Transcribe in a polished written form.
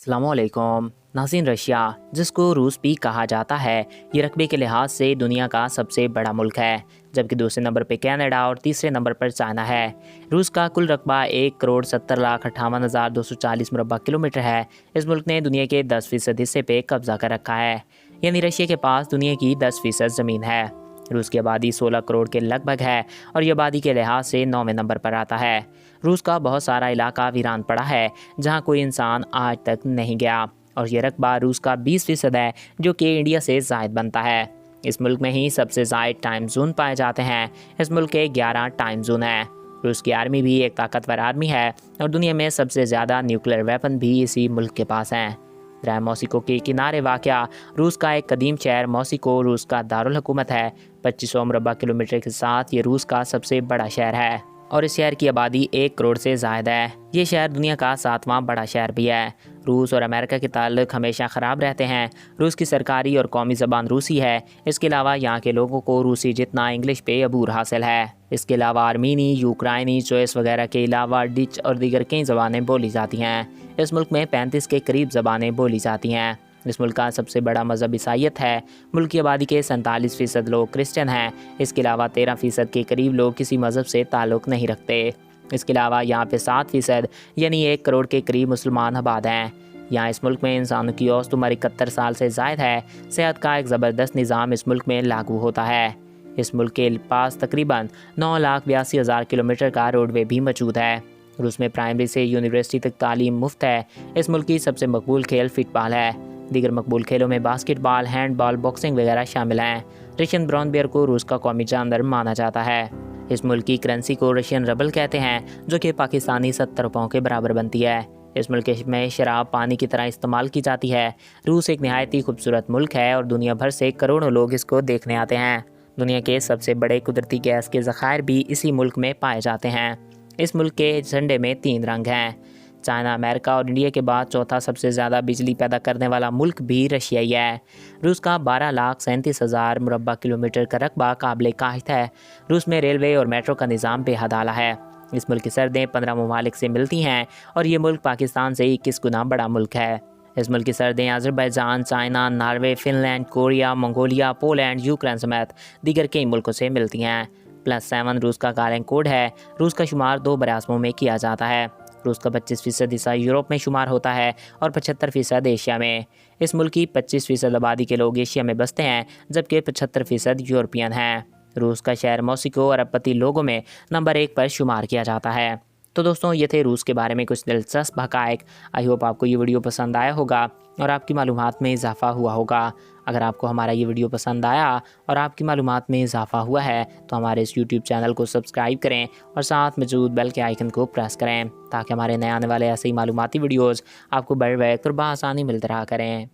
अस्सलाम वालेकुम नाज़रीन। रशिया, जिसको रूस भी कहा जाता है, ये रकबे के लिहाज से दुनिया का सबसे बड़ा मुल्क है, जबकि दूसरे नंबर पर कनाडा और तीसरे नंबर पर चाइना है। रूस का कुल रकबा 1,70,58,240 मुरबा किलोमीटर है। इस मुल्क ने दुनिया के 10% हिस्से पे कब्जा कर रखा है, यानी रशिया के पास दुनिया की 10% ज़मीन है। रूस की आबादी 16 करोड़ के लगभग है और ये आबादी के लिहाज से 9वें नंबर पर आता है। रूस का बहुत सारा इलाका वीरान पड़ा है, जहाँ कोई इंसान आज तक नहीं गया, और ये रकबा रूस का 20% है, जो कि इंडिया से ज़ायद बनता है। इस मुल्क में ही सबसे ज़ायद टाइम जोन पाए जाते हैं। इस मुल्क के 11 टाइम जोन हैं। रूस की आर्मी भी एक ताकतवर आर्मी है और दुनिया में सबसे ज़्यादा न्यूक्लियर वेपन भी इसी मुल्क के पास हैं। दरिया मॉस्को के किनारे वाक़या रूस का एक कदीम शहर मॉस्को रूस का दारुल हुकूमत है। 2500 मुरबा किलोमीटर के साथ ये रूस का सबसे बड़ा शहर है और इस शहर की आबादी 1 करोड़ से ज़ायद है। ये शहर दुनिया का 7वां बड़ा शहर भी है। रूस और अमेरिका के ताल्लुक हमेशा ख़राब रहते हैं। रूस की सरकारी और कौमी ज़बान रूसी है। इसके अलावा यहाँ के लोगों को रूसी जितना इंग्लिश पे अबूर हासिल है। इसके अलावा आर्मीनी, यूक्राइनी, चोइस वगैरह के अलावा डिच और दीगर कई ज़बानें बोली जाती हैं। इस मुल्क में 35 के करीब ज़बानें बोली जाती हैं। इस मुल्क का सबसे बड़ा मज़हब ईसाईयत है। मुल्क की आबादी के 47% लोग क्रिश्चियन हैं। इसके अलावा 13% के करीब लोग किसी मज़हब से ताल्लुक़ नहीं रखते। इसके अलावा यहाँ पे 7% यानी 1 करोड़ के करीब मुसलमान आबाद हैं। यहाँ इस मुल्क में इंसानों की औसत उम्र 71 साल से ज़ायद है। सेहत का एक ज़बरदस्त निज़ाम इस मुल्क में लागू होता है। इस मुल्क के पास तकरीबन 9,82,000 किलोमीटर का रोडवे भी मौजूद है। रूस में प्राइमरी से यूनिवर्सिटी तक तालीम मुफ्त है। इस मुल्क की सबसे मकबूल खेल फुटबॉल है। दीगर मकबूल खेलों में बास्केटबॉल, हैंडबॉल, बॉक्सिंग वगैरह शामिल हैं। रशियन ब्राउन बियर को रूस का कौमी जानवर माना जाता है। इस मुल्क की करेंसी को रशियन रबल कहते हैं, जो कि पाकिस्तानी 70 रुपयों के बराबर बनती है। इस मुल्क में शराब पानी की तरह इस्तेमाल की जाती है। रूस एक नहायत ही खूबसूरत मुल्क है और दुनिया भर से करोड़ों लोग इसको देखने आते हैं। दुनिया के सबसे बड़े कुदरती गैस के ज़खायर भी इसी मुल्क में पाए जाते हैं। इस मुल्क के झंडे में 3 रंग हैं। चाइना, अमेरिका और इंडिया के बाद चौथा सबसे ज़्यादा बिजली पैदा करने वाला मुल्क भी रशिया ही है। रूस का 12,37,000 मुरबा किलोमीटर का रकबा काबिल काश्त है। रूस में रेलवे और मेट्रो का निज़ाम बेहद आला है। इस मुल्क की सरहदें 15 ममालिक से मिलती हैं और ये मुल्क पाकिस्तान से 21 गुना बड़ा मुल्क है। इस मुल्क की सरहदें Azerbaijan, China, Norway, Finland, Korea, Mongolia, Poland, Ukraine समेत दीगर कई मुल्कों से मिलती हैं। +7 रूस का गारंट कोड है। रूस का शुमार 2 बरासमों में किया जाता है। रूस का 25% हिस्सा यूरोप में शुमार होता है और 75% एशिया में। इस मुल्क की 25% आबादी के लोग एशिया में बसते हैं, जबकि 75% यूरोपियन हैं। रूस का शहर मॉस्को अरबपति लोगों में नंबर 1 पर शुमार किया जाता है। तो दोस्तों, ये थे रूस के बारे में कुछ दिलचस्प हक़ाइक़। आई होप आपको ये वीडियो पसंद आया होगा और आपकी मालूमात में इजाफ़ा हुआ होगा। अगर आपको हमारा ये वीडियो पसंद आया और आपकी मालूमात में इजाफ़ा हुआ है तो हमारे इस यूट्यूब चैनल को सब्सक्राइब करें और साथ मौजूद बेल के आइकन को प्रेस करें, ताकि हमारे नए आने वाले ऐसे ही मालूमाती वीडियोज़ आपको बर वक्त और बआसानी मिलते रहा करें।